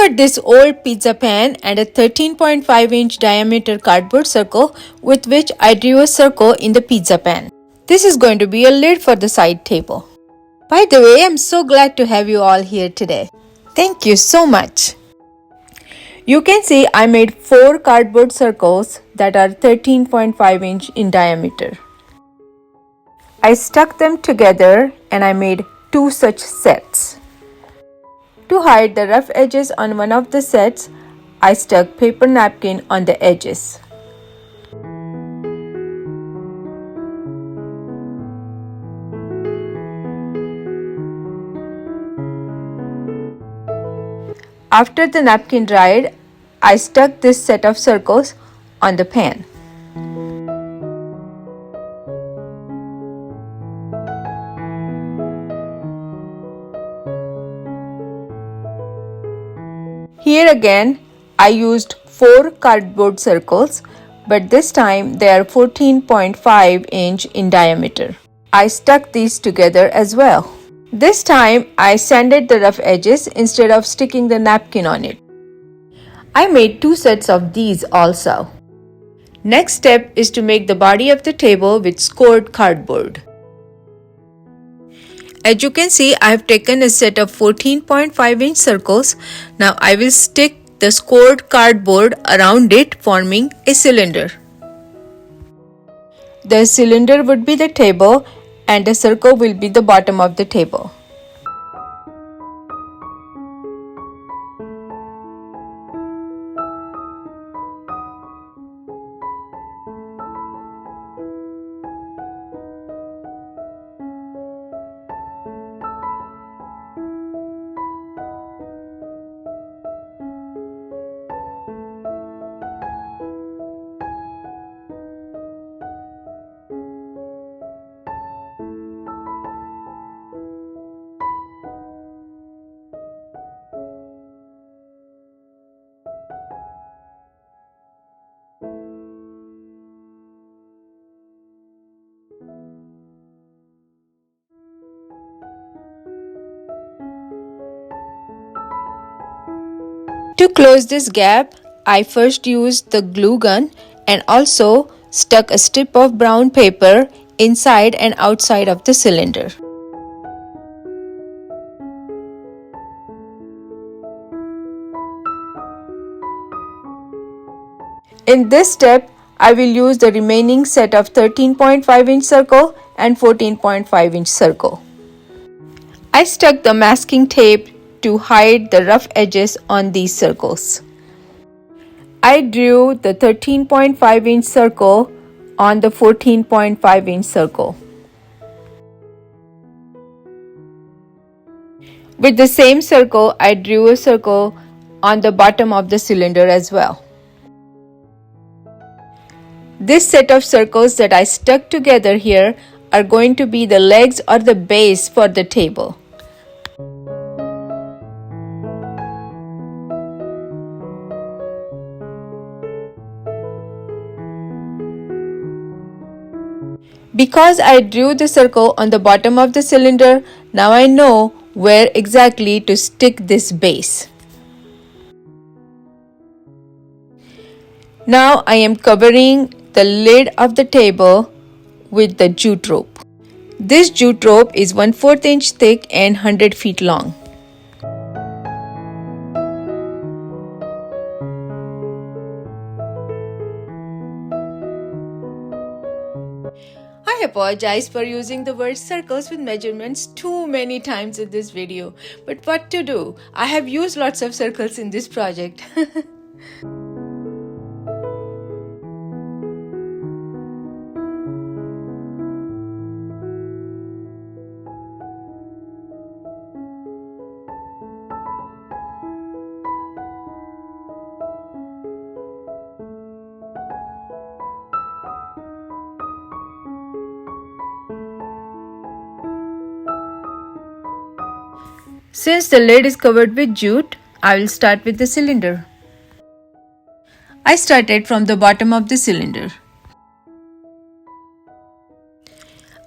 cut this old pizza pan and a 13.5-inch diameter cardboard circle with which I drew a circle in the pizza pan. This is going to be a lid for the side table. By the way, I'm so glad to have you all here today. Thank you so much. You can see I made 4 cardboard circles that are 13.5-inch in diameter. I stuck them together and I made 2 such sets. To hide the rough edges on one of the sets, I stuck paper napkin on the edges. After the napkin dried, I stuck this set of circles on the pan. Here again, I used 4 cardboard circles, but this time they are 14.5-inch in diameter. I stuck these together as well. This time, I sanded the rough edges instead of sticking the napkin on it. I made 2 sets of these also. Next step is to make the body of the table with scored cardboard. As you can see, I have taken a set of 14.5-inch circles. Now I will stick the scored cardboard around it, forming a cylinder. The cylinder would be the table and the circle will be the bottom of the table. To close this gap, I first used the glue gun and also stuck a strip of brown paper inside and outside of the cylinder. In this step, I will use the remaining set of 13.5-inch circle and 14.5-inch circle. I stuck the masking tape to hide the rough edges on these circles. I drew the 13.5-inch circle on the 14.5-inch circle. With the same circle, I drew a circle on the bottom of the cylinder as well. This set of circles that I stuck together here are going to be the legs or the base for the table. Because I drew the circle on the bottom of the cylinder, now I know where exactly to stick this base. Now I am covering the lid of the table with the jute rope. This jute rope is 1/4 inch thick and 100 feet long. I apologize for using the word circles with measurements too many times in this video, but what to do? I have used lots of circles in this project. Since the lid is covered with jute, I will start with the cylinder. I started from the bottom of the cylinder.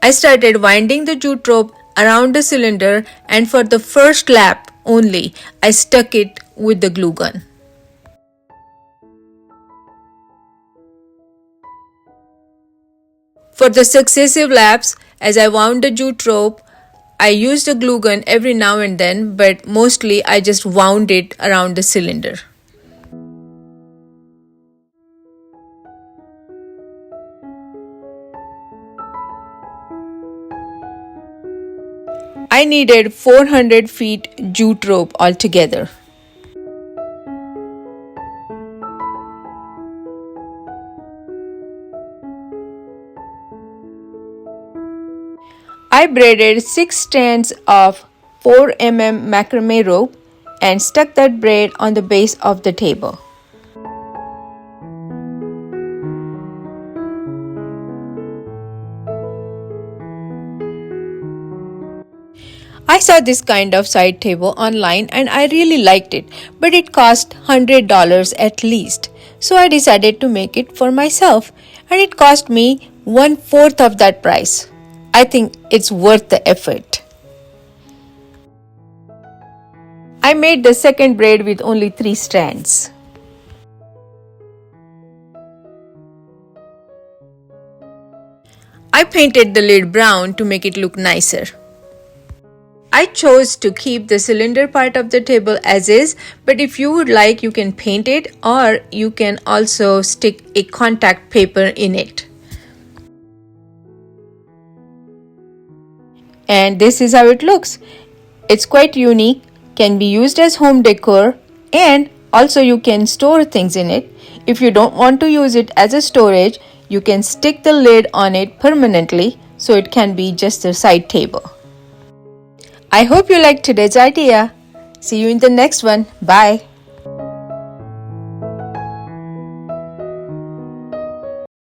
I started winding the jute rope around the cylinder, and for the first lap, only, I stuck it with the glue gun. For the successive laps, as I wound the jute rope, I used the glue gun every now and then, but mostly I just wound it around the cylinder. I needed 400 feet jute rope altogether. I braided 6 strands of 4 mm macrame rope and stuck that braid on the base of the table. I saw this kind of side table online and I really liked it, but it cost $100 at least. So I decided to make it for myself, and it cost me 1/4 of that price. I think it's worth the effort. I made the second braid with only 3 strands. I painted the lid brown to make it look nicer. I chose to keep the cylinder part of the table as is, but if you would like, you can paint it, or you can also stick a contact paper in it. And this is how it looks. It's quite unique, can be used as home decor, and also you can store things in it. If you don't want to use it as a storage, you can stick the lid on it permanently, so it can be just a side table. I hope you liked today's idea. See you in the next one. Bye.